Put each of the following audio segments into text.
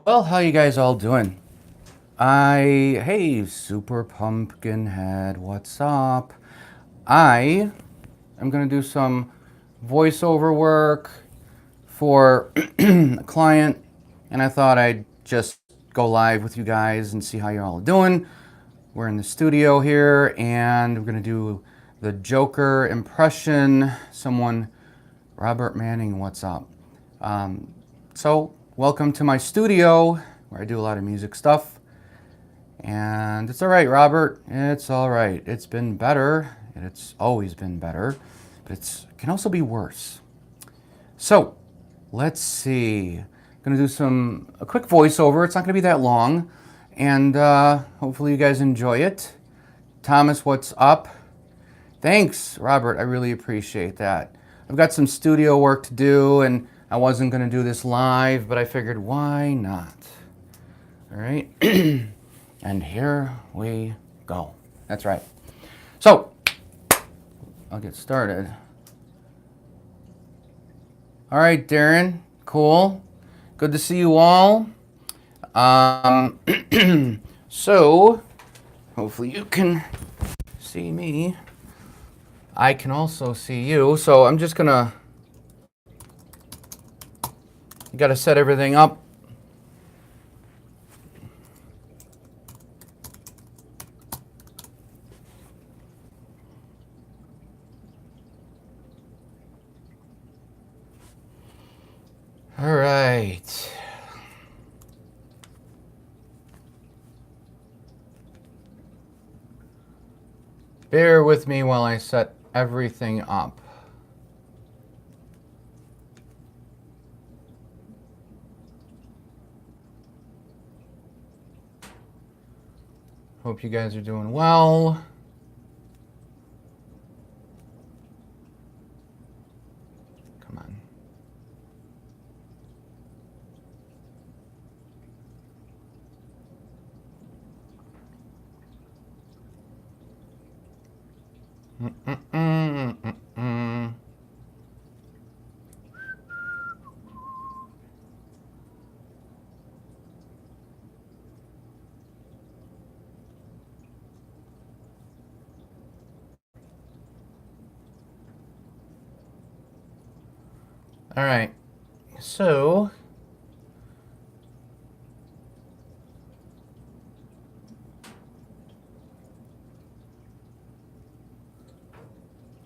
Well, how you guys all doing? Hey, Super Pumpkinhead, what's up? I am gonna do some voiceover work for a client, and I thought I'd just go live with you guys and see how you're all doing. We're in the studio here, and we're gonna do the Joker impression. Robert Manning, what's up? So, welcome to my studio where I do a lot of music stuff. And it's all right, Robert. It's all right. It's been better. It's always been better, but it can also be worse. So, let's see. I'm gonna do a quick voiceover. It's not gonna be that long, and hopefully you guys enjoy it. Thomas, what's up? Thanks, Robert. I really appreciate that. I've got some studio work to do, and I wasn't gonna do this live, but I figured why not? All right. And here we go. That's right. So, I'll get started. All right, Darren. Cool. Good to see you all. So, hopefully you can see me. I can also see you. So, I'm just gonna... You gotta set everything up. All right. Bear with me while I set everything up. Hope you guys are doing well. Come on. All right, so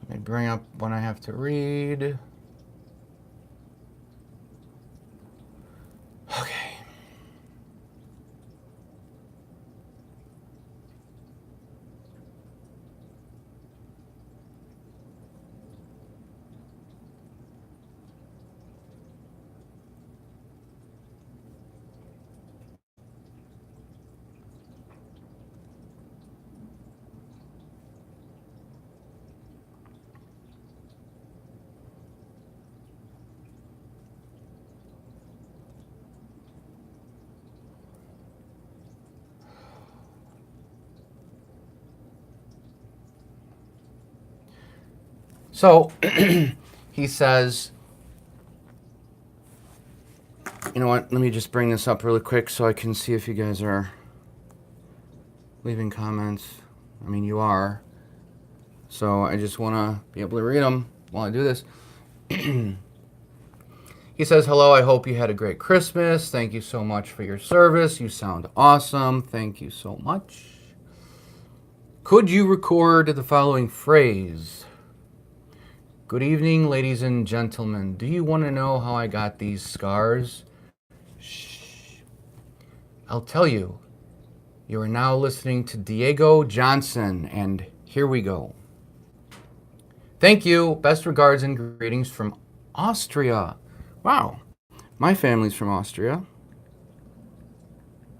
let me bring up what I have to read. Okay. So he says, you know what, let me just bring this up really quick so I can see if you guys are leaving comments. I mean, you are. So I just want to be able to read them while I do this. He says, hello, I hope you had a great Christmas. Thank you so much for your service. You sound awesome. Thank you so much. Could you record the following phrase? Good evening, ladies and gentlemen. Do you want to know how I got these scars? Shh. I'll tell you. You are now listening to Diego Johnson, and here we go. Thank you. Best regards and greetings from Austria. Wow. My family's from Austria.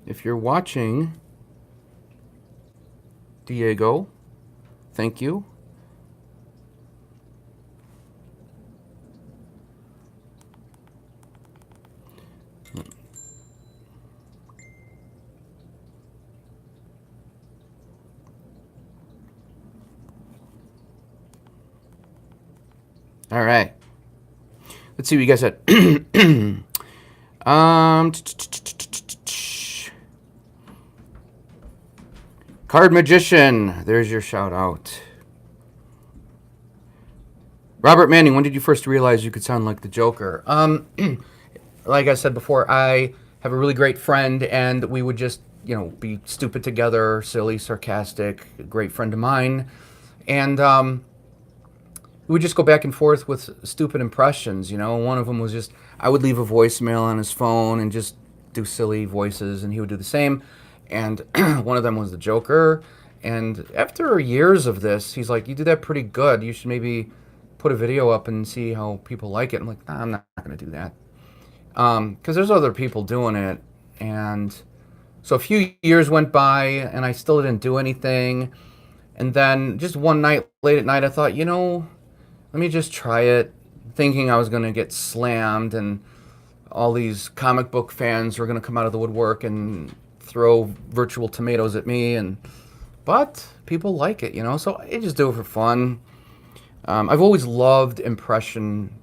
If you're watching, Diego, thank you. All right. Let's see what you guys said. Card Magician, there's your shout out. Robert Manning, when did you first realize you could sound like the Joker? Like I said before, I have a really great friend, and we would just, be stupid together, silly, sarcastic, a great friend of mine. And we would just go back and forth with stupid impressions, One of them was just, I would leave a voicemail on his phone and just do silly voices, and he would do the same. And one of them was the Joker. And after years of this, he's like, you do that pretty good. You should maybe put a video up and see how people like it. I'm like, nah, I'm not going to do that. Because there's other people doing it. And so a few years went by, and I still didn't do anything. And then just one night, late at night, I thought, let me just try it, thinking I was going to get slammed and all these comic book fans were going to come out of the woodwork and throw virtual tomatoes at me. But people like it, so I just do it for fun. I've always loved impression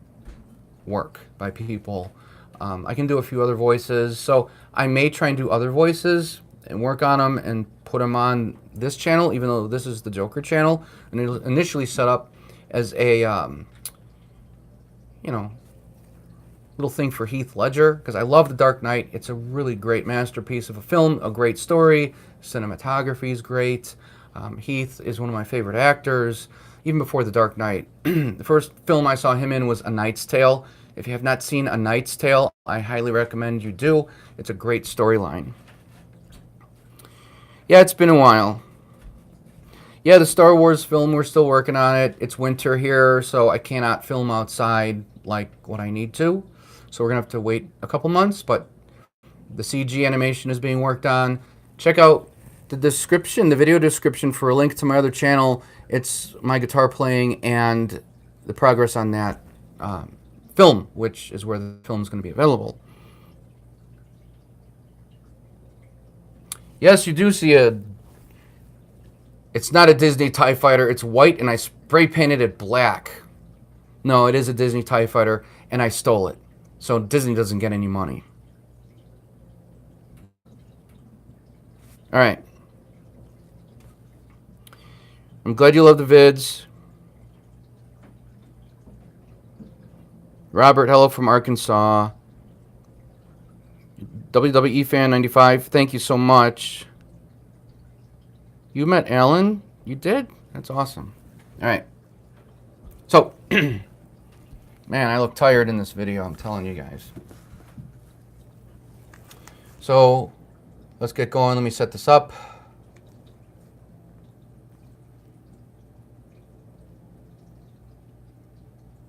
work by people. I can do a few other voices, so I may try and do other voices and work on them and put them on this channel, even though this is the Joker channel. And it was initially set up as a, little thing for Heath Ledger, because I love The Dark Knight. It's a really great masterpiece of a film, a great story. Cinematography is great. Heath is one of my favorite actors, even before The Dark Knight. The first film I saw him in was A Knight's Tale. If you have not seen A Knight's Tale, I highly recommend you do. It's a great storyline. Yeah, it's been a while. Yeah, the Star Wars film, we're still working on it. It's winter here, so I cannot film outside like what I need to. So we're going to have to wait a couple months, but the CG animation is being worked on. Check out the description, the video description for a link to my other channel. It's my guitar playing and the progress on that film, which is where the film is going to be available. Yes, you do see it's not a Disney TIE Fighter. It's white, and I spray painted it black. No, it is a Disney TIE Fighter, and I stole it. So Disney doesn't get any money. All right. I'm glad you love the vids. Robert, hello from Arkansas. WWE Fan 95, thank you so much. You met Alan? You did? That's awesome. All right. So, man, I look tired in this video, I'm telling you guys. So, let's get going. Let me set this up.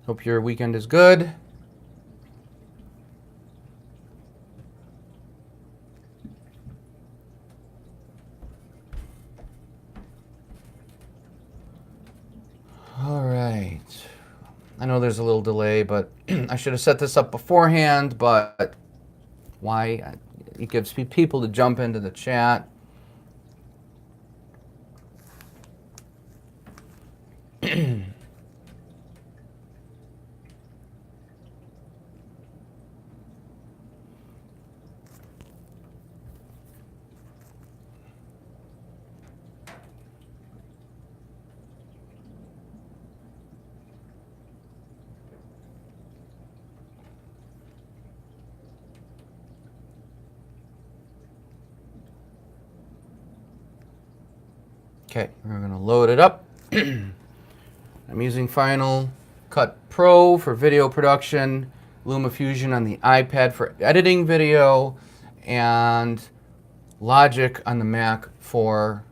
Hope your weekend is good. All right. I know there's a little delay, but I should have set this up beforehand, but why? It gives people to jump into the chat. Okay, we're going to load it up. I'm using Final Cut Pro for video production, LumaFusion on the iPad for editing video, and Logic on the Mac for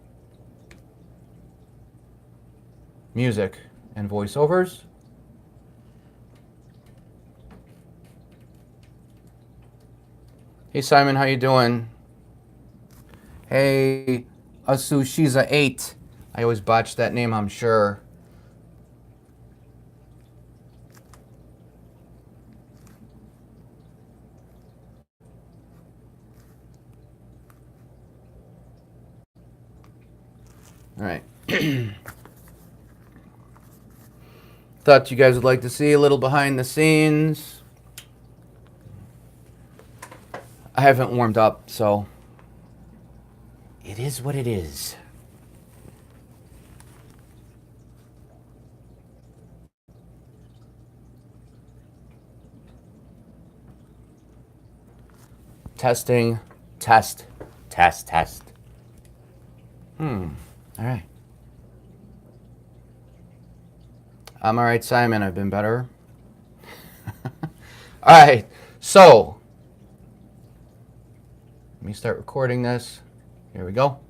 music and voiceovers. Hey Simon, how you doing? Hey Asushiza 8. I always botch that name, I'm sure. All right. Thought you guys would like to see a little behind the scenes. I haven't warmed up, so it is what it is. testing, test, test, test. All right. I'm all right, Simon. I've been better. All right. So, let me start recording this. Here we go.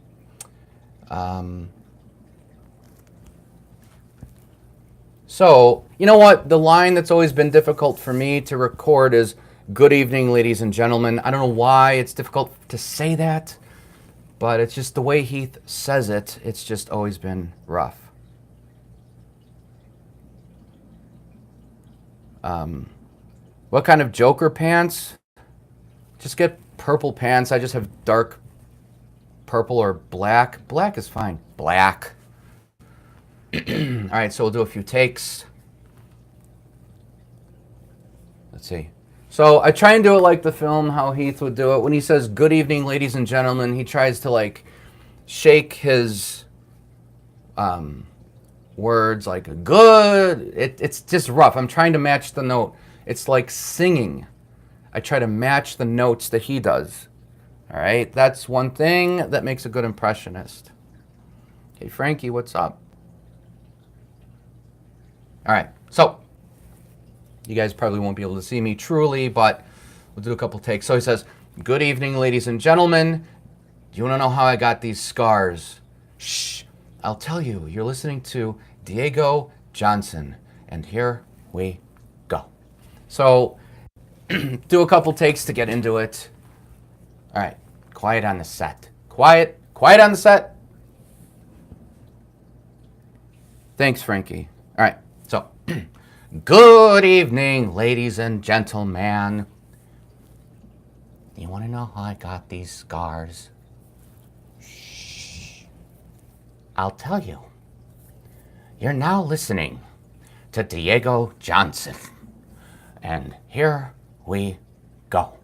So, you know what? The line that's always been difficult for me to record is "Good evening, ladies and gentlemen." I don't know why it's difficult to say that, but it's just the way Heath says it. It's just always been rough. What kind of Joker pants? Just get purple pants. I just have dark purple or black. Black is fine. Black. All right, so we'll do a few takes. Let's see. So I try and do it like the film, how Heath would do it. When he says, "Good evening, ladies and gentlemen," he tries to like shake his words like good. It's just rough. I'm trying to match the note. It's like singing. I try to match the notes that he does. All right, that's one thing that makes a good impressionist. Hey, Frankie, what's up? All right, so you guys probably won't be able to see me truly, but we'll do a couple takes. So he says, "Good evening, ladies and gentlemen. Do you want to know how I got these scars? Shh, I'll tell you. You're listening to Diego Johnson, and here we go." So do a couple takes to get into it. All right, quiet on the set. Quiet on the set. Thanks, Frankie. All right, so good evening, ladies and gentlemen. You want to know how I got these scars? Shh. I'll tell you. You're now listening to Diego Johnson. And here we go.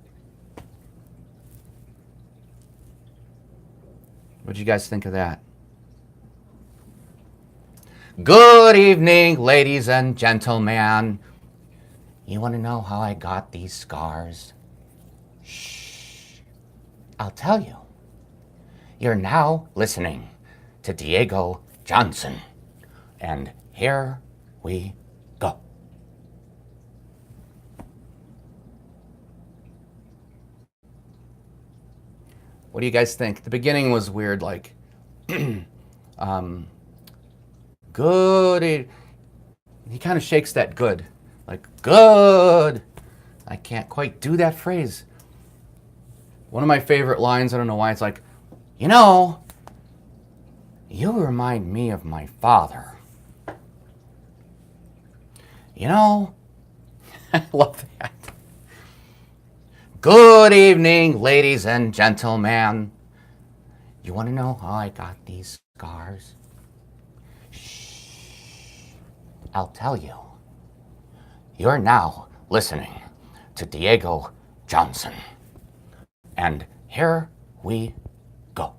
What'd you guys think of that? Good evening, ladies and gentlemen. You want to know how I got these scars? Shh. I'll tell you. You're now listening to Diego Johnson. And here we go. What do you guys think? The beginning was weird, like, good. He kind of shakes that good, like, good. I can't quite do that phrase. One of my favorite lines, I don't know why, it's like, you know, you remind me of my father. You know, I love that. Good evening, ladies and gentlemen. You want to know how I got these scars? Shh. I'll tell you. You're now listening to Diego Johnson. And here we go.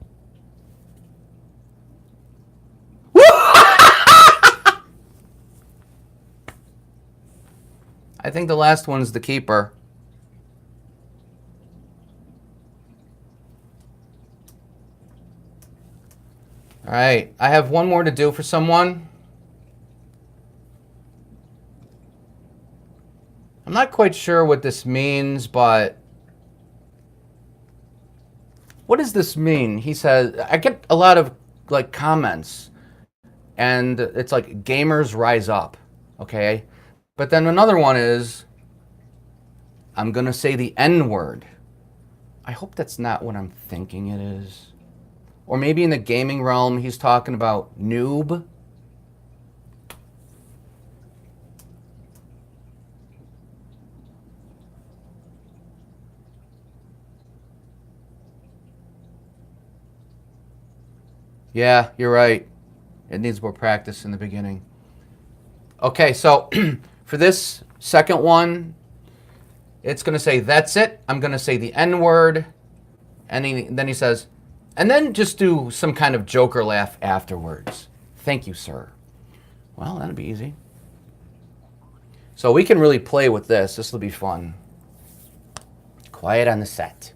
I think the last one's the keeper. All right, I have one more to do for someone. I'm not quite sure what this means, but what does this mean? He says, I get a lot of like comments, and it's like gamers rise up, okay? But then another one is, I'm gonna say the N word. I hope that's not what I'm thinking it is. Or maybe in the gaming realm, he's talking about noob. Yeah, you're right. It needs more practice in the beginning. Okay, so for this second one, it's going to say, that's it. I'm going to say the N word. And then he says, and then just do some kind of Joker laugh afterwards. Thank you, sir. Well, that'll be easy. So we can really play with this. This will be fun. Quiet on the set.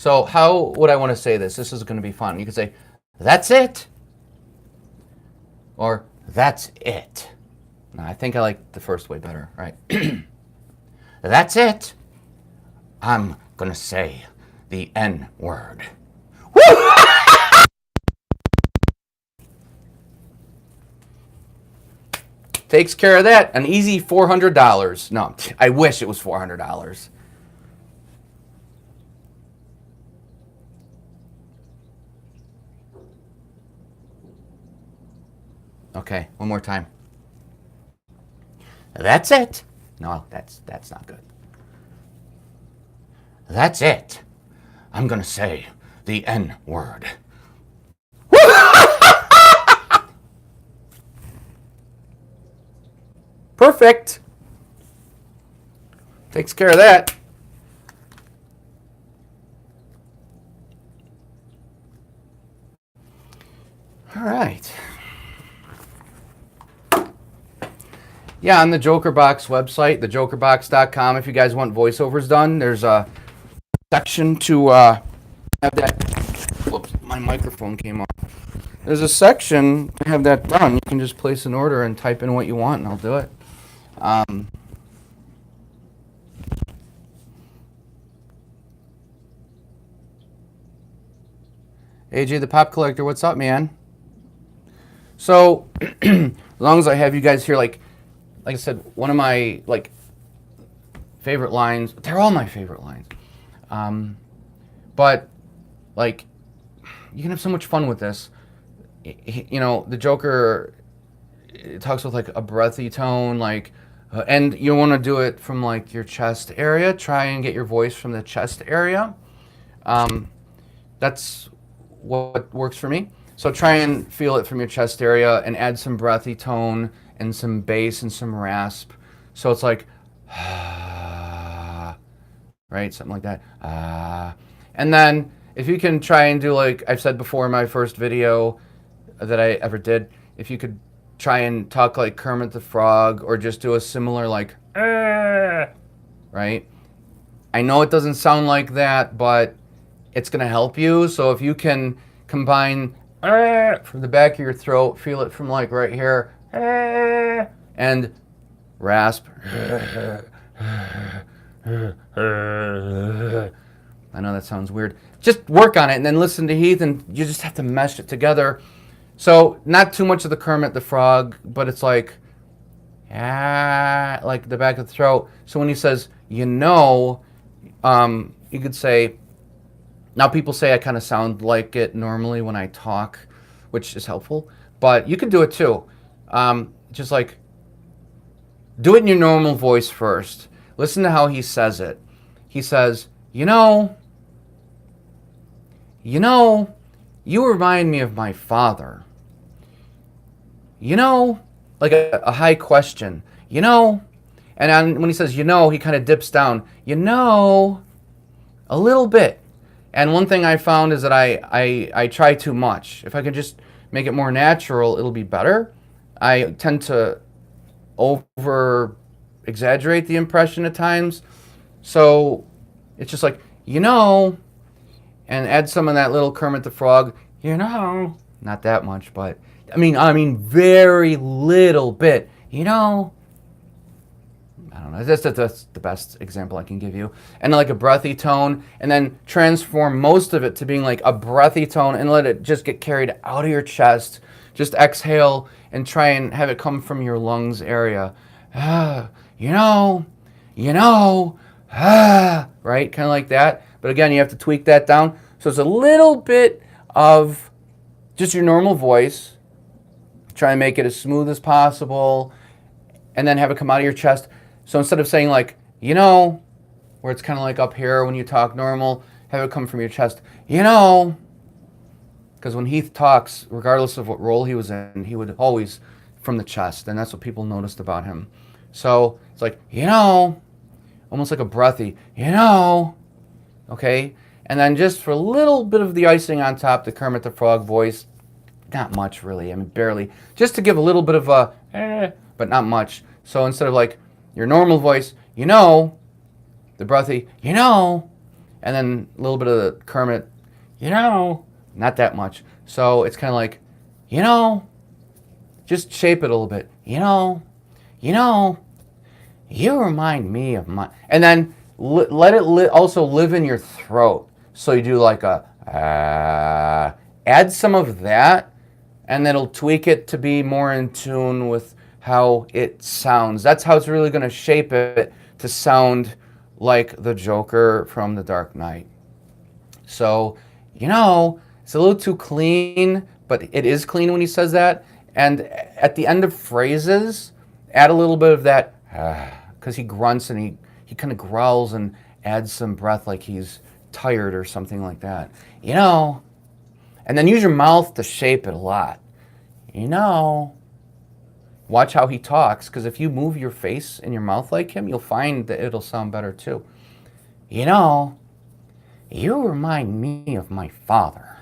So how would I want to say this? This is going to be fun. You could say, that's it. Or, that's it. No, I think I like the first way better, right? That's it. I'm going to say the N word. Takes care of that. An easy $400. No, I wish it was $400. Okay, one more time. That's it. No, that's not good. That's it. I'm going to say the N word. Perfect. Takes care of that. All right. Yeah, on the JokerBox website, thejokerbox.com, if you guys want voiceovers done, there's a section to have that. Whoops, my microphone came off. There's a section to have that done. You can just place an order and type in what you want, and I'll do it. AJ the Pop Collector, what's up, man? So, as long as I have you guys here, like I said, one of my favorite lines. They're all my favorite lines. But like, you can have so much fun with this. You know, the Joker talks with like a breathy tone, and you want to do it from like your chest area. Try and get your voice from the chest area. That's what works for me. So try and feel it from your chest area and add some breathy tone and some bass and some rasp. So it's like, right? Something like that. And then if you can try and do, like I've said before in my first video that I ever did, if you could try and talk like Kermit the Frog or just do a similar like, right? I know it doesn't sound like that, but it's going to help you. So if you can combine from the back of your throat, feel it from like right here, and rasp. I know that sounds weird. Just work on it and then listen to Heath, and you just have to mesh it together. So not too much of the Kermit the Frog, but it's like, like the back of the throat. So when he says, you know, you could say, now people say I kind of sound like it normally when I talk, which is helpful, but you can do it too. Just like, do it in your normal voice first. Listen to how he says it. He says, you know, you remind me of my father. You know, like a high question. You know, and when he says, you know, he kind of dips down. You know, a little bit. And one thing I found is that I try too much. If I could just make it more natural, it'll be better. I tend to over exaggerate the impression at times. So it's just like, you know, and add some of that little Kermit the Frog, you know, not that much, but I mean very little bit, you know. I don't know, that's the best example I can give you. And like a breathy tone, and then transform most of it to being like a breathy tone and let it just get carried out of your chest. Just exhale and try and have it come from your lungs area. You know, right? Kind of like that. But again, you have to tweak that down. So it's a little bit of just your normal voice. Try and make it as smooth as possible, and then have it come out of your chest. So instead of saying like, you know, where it's kind of like up here when you talk normal, have it come from your chest, you know. Because when Heath talks, regardless of what role he was in, he would always from the chest, and that's what people noticed about him. So it's like, you know, almost like a breathy, you know, okay? And then just for a little bit of the icing on top, the Kermit the Frog voice, not much really, I mean barely, just to give a little bit of a, but not much. So instead of like your normal voice, you know, the breathy, you know, and then a little bit of the Kermit, not that much. So it's kind of like, just shape it a little bit. You remind me of my, and then let it also live in your throat. So you do like a, add some of that, and then it'll tweak it to be more in tune with how it sounds. That's how it's really going to shape it to sound like the Joker from The Dark Knight. So, it's a little too clean, but it is clean when he says that. And at the end of phrases, add a little bit of that, because he grunts and he kind of growls and adds some breath like he's tired or something like that. And then use your mouth to shape it a lot. Watch how he talks, because if you move your face and your mouth like him, you'll find that it'll sound better too. You remind me of my father.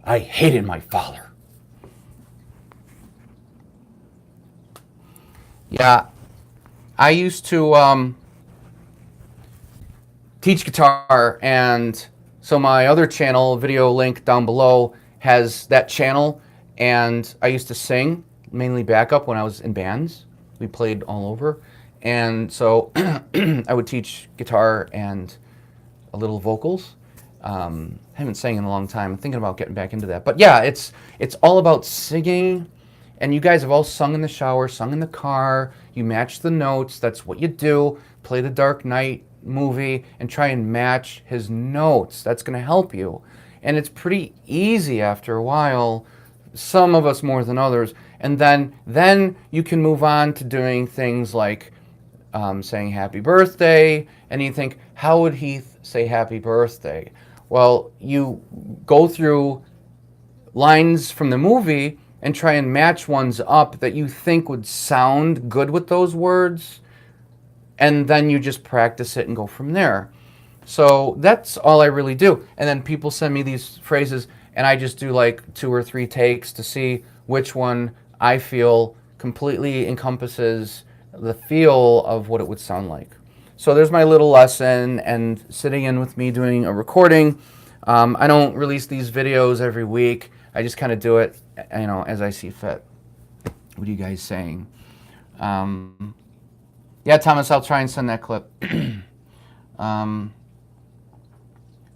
I hated my father. Yeah, I used to teach guitar, and so my other channel, video link down below, has that channel, and I used to sing, mainly backup when I was in bands. We played all over, and so I would teach guitar and a little vocals. I haven't sang in a long time. I'm thinking about getting back into that. But yeah, it's all about singing, and you guys have all sung in the shower, sung in the car. You match the notes. That's what you do. Play the Dark Knight movie and try and match his notes. That's going to help you. And it's pretty easy after a while, some of us more than others. And then you can move on to doing things like saying happy birthday. And you think, how would Heath say happy birthday? Well, you go through lines from the movie and try and match ones up that you think would sound good with those words, and then you just practice it and go from there. So that's all I really do. And then people send me these phrases, and I just do like 2 or 3 takes to see which one I feel completely encompasses the feel of what it would sound like. So there's my little lesson, and sitting in with me doing a recording. I don't release these videos every week. I just kind of do it, as I see fit. What are you guys saying? Yeah, Thomas, I'll try and send that clip.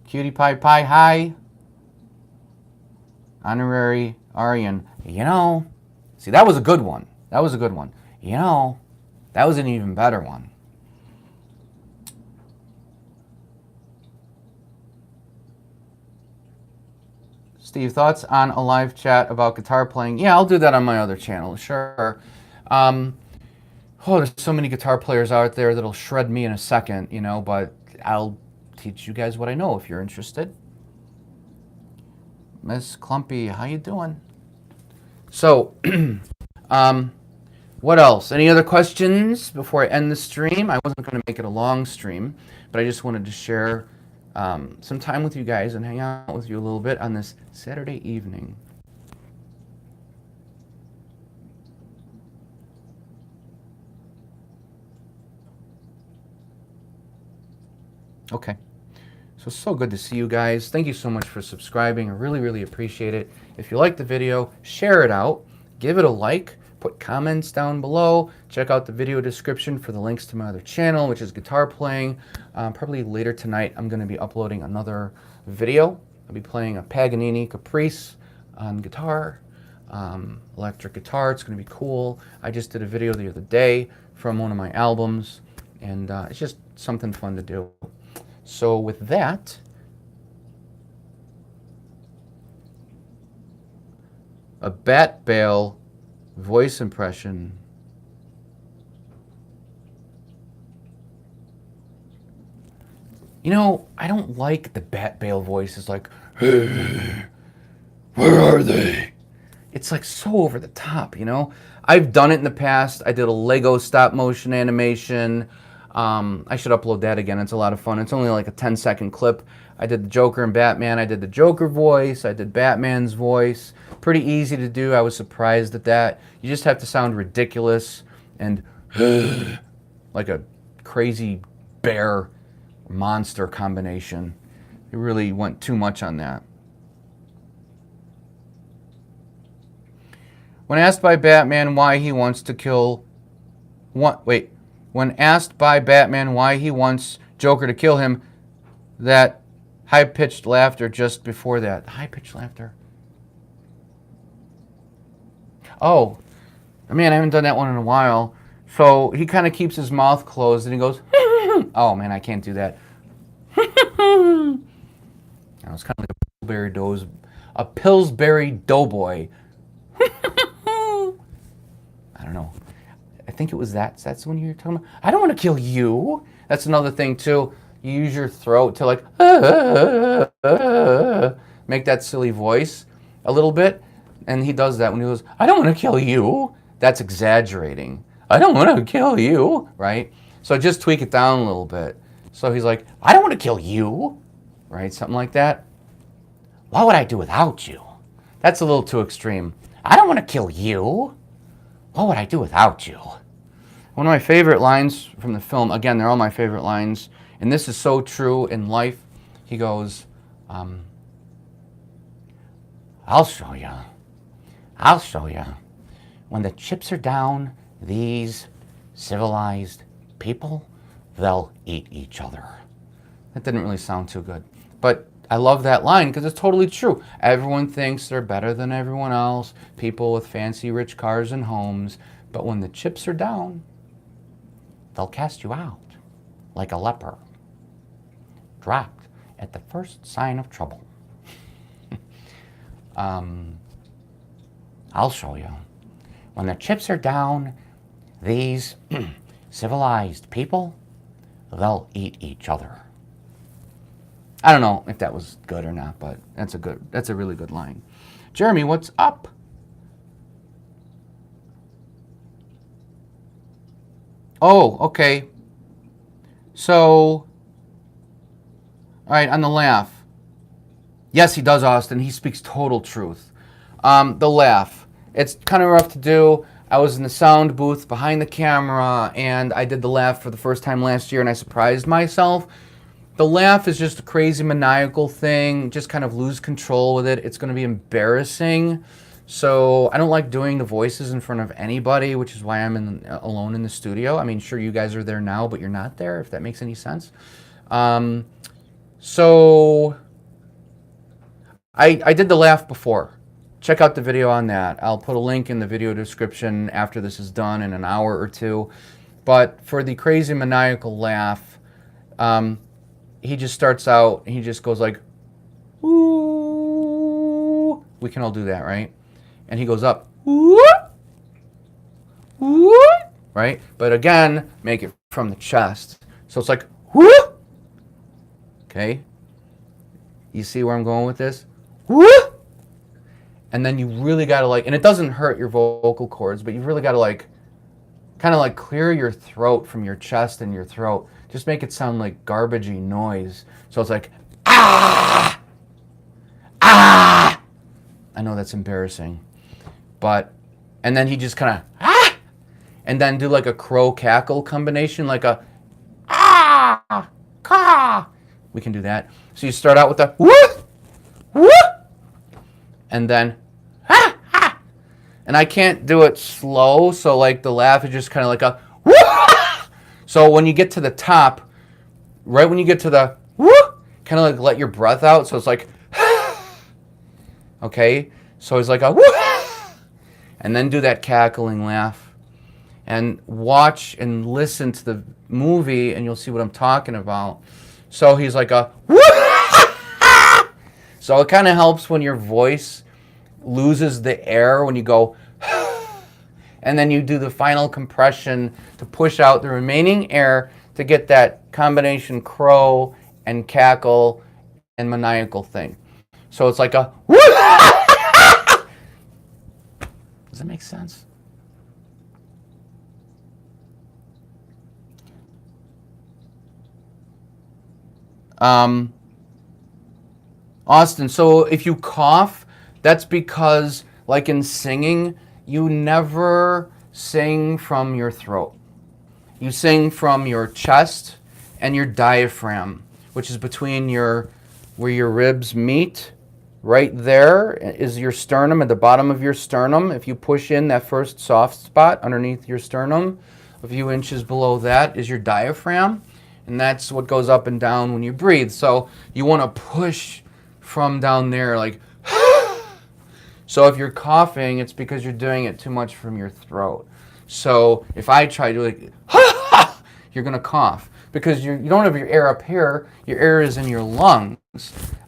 Cutie Pie Pie, hi. Honorary Aryan. See, that was a good one. That was a good one. That was an even better one. Steve, thoughts on a live chat about guitar playing? Yeah, I'll do that on my other channel, sure. There's so many guitar players out there that'll shred me in a second, but I'll teach you guys what I know if you're interested. Miss Clumpy, how you doing? So, what else? Any other questions before I end the stream? I wasn't going to make it a long stream, but I just wanted to share some time with you guys and hang out with you a little bit on this Saturday evening. Okay, so good to see you guys. Thank you so much for subscribing. I really, really appreciate it. If you like the video, share it out, give it a like, put comments down below. Check out the video description for the links to my other channel, which is guitar playing. Probably later tonight, I'm going to be uploading another video. I'll be playing a Paganini Caprice on guitar, electric guitar. It's going to be cool. I just did a video the other day from one of my albums, and it's just something fun to do. So with that, a bat bale voice impression. I don't like the bat bale voices like, hey, where are they? It's like so over the top, I've done it in the past. I did a Lego stop motion animation. I should upload that again. It's a lot of fun. It's only like a 10-second clip. I did the Joker and Batman. I did the Joker voice. I did Batman's voice. Pretty easy to do. I was surprised at that. You just have to sound ridiculous and like a crazy bear monster combination. They really went too much on that. When asked by Batman why he wants to kill... When asked by Batman why he wants Joker to kill him, that high-pitched laughter just before that. High-pitched laughter. Oh, man, I haven't done that one in a while. So he kind of keeps his mouth closed and he goes, oh man, I can't do that. It's kind of like a Pillsbury Doughboy. I don't know. I think it was that's when you're talking about, I don't want to kill you. That's another thing too. You use your throat to like, make that silly voice a little bit. And he does that when he goes, I don't want to kill you. That's exaggerating. I don't want to kill you, right? So just tweak it down a little bit. So he's like, I don't want to kill you, right? Something like that. What would I do without you? That's a little too extreme. I don't want to kill you. What would I do without you? One of my favorite lines from the film, again, they're all my favorite lines, and this is so true in life. He goes, I'll show you. I'll show you. When the chips are down, these civilized people, they'll eat each other. That didn't really sound too good. But I love that line because it's totally true. Everyone thinks they're better than everyone else, people with fancy rich cars and homes. But when the chips are down, they'll cast you out like a leper, dropped at the first sign of trouble. I'll show you. When the chips are down, these civilized people, they'll eat each other. I don't know if that was good or not, but that's a really good line. Jeremy, what's up? Oh, okay. So, all right, on the laugh. Yes, he does, Austin. He speaks total truth. The laugh. It's kind of rough to do. I was in the sound booth behind the camera, and I did the laugh for the first time last year, and I surprised myself. The laugh is just a crazy maniacal thing. Just kind of lose control with it. It's going to be embarrassing. So I don't like doing the voices in front of anybody, which is why I'm alone in the studio. I mean, sure, you guys are there now, but you're not there, if that makes any sense. So I did the laugh before. Check out the video on that. I'll put a link in the video description after this is done in an hour or two. But for the crazy maniacal laugh, he just starts out, he just goes like, ooh. We can all do that, right? And he goes up, ooh, ooh, right? But again, make it from the chest. So it's like, whoo. Okay? You see where I'm going with this? Whoo. And then you really got to like, and it doesn't hurt your vocal cords, but you've really got to like, kind of like clear your throat from your chest and your throat. Just make it sound like garbagey noise. So it's like, ah, ah. I know that's embarrassing. But, and then he just kind of, ah, and then do like a crow cackle combination, like a, ah, caw. We can do that. So you start out with the, whoo, whoo, and then, ah, ah. And I can't do it slow, so like the laugh is just kind of like a, whoo. So when you get to the top, right when you get to the, whoo, kind of like let your breath out, so it's like, okay? So it's like a, whoo. And then do that cackling laugh. And watch and listen to the movie, and you'll see what I'm talking about. So he's like a, whoo! So it kind of helps when your voice loses the air when you go, and then you do the final compression to push out the remaining air to get that combination crow and cackle and maniacal thing. So it's like a, whoo! Does that make sense? Austin, so if you cough, that's because, like in singing, you never sing from your throat. You sing from your chest and your diaphragm, which is between where your ribs meet. Right there is your sternum, at the bottom of your sternum. If you push in that first soft spot underneath your sternum, a few inches below that is your diaphragm, and that's what goes up and down when you breathe. So you want to push from down there, like, so if you're coughing, it's because you're doing it too much from your throat. So if I try to, like, you're going to cough because you don't have your air up here. Your air is in your lungs.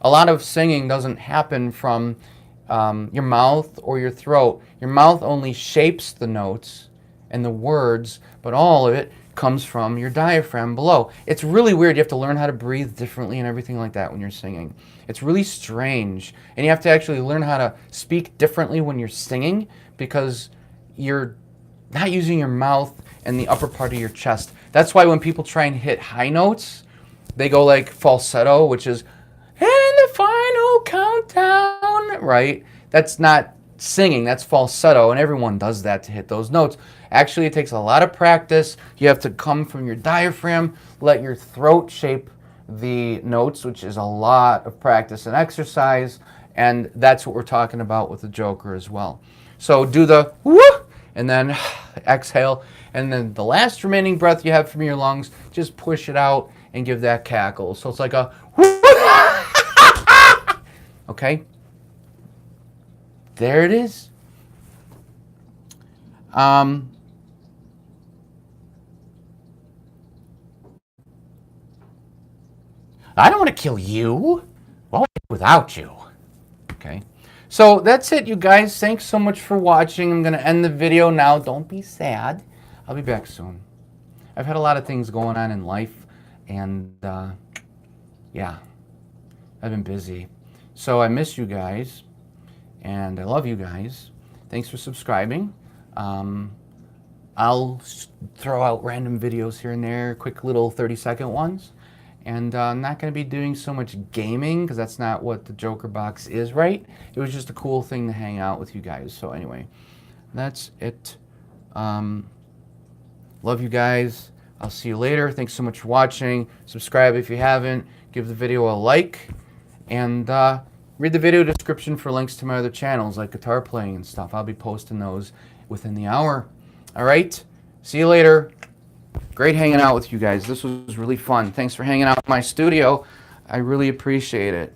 A lot of singing doesn't happen from your mouth or your throat. Your mouth only shapes the notes and the words, but all of it comes from your diaphragm below. It's really weird. You have to learn how to breathe differently and everything like that when you're singing. It's really strange. And you have to actually learn how to speak differently when you're singing because you're not using your mouth and the upper part of your chest. That's why when people try and hit high notes, they go like falsetto, which is, and the final countdown, right? That's not singing, that's falsetto, and everyone does that to hit those notes. Actually, it takes a lot of practice. You have to come from your diaphragm, let your throat shape the notes, which is a lot of practice and exercise, and that's what we're talking about with the Joker as well. So do the whoo, and then exhale, and then the last remaining breath you have from your lungs, just push it out and give that cackle. So it's like a okay? There it is. I don't want to kill you. Well, without you. Okay. So that's it, you guys. Thanks so much for watching. I'm going to end the video now. Don't be sad. I'll be back soon. I've had a lot of things going on in life, and yeah, I've been busy. So I miss you guys, and I love you guys. Thanks for subscribing. I'll throw out random videos here and there, quick little 30-second ones. And I'm not going to be doing so much gaming because that's not what the Joker box is, right? It was just a cool thing to hang out with you guys. So anyway, that's it. Love you guys. I'll see you later. Thanks so much for watching. Subscribe if you haven't. Give the video a like. And read the video description for links to my other channels like guitar playing and stuff. I'll be posting those within the hour. All right? See you later. Great hanging out with you guys. This was really fun. Thanks for hanging out in my studio. I really appreciate it.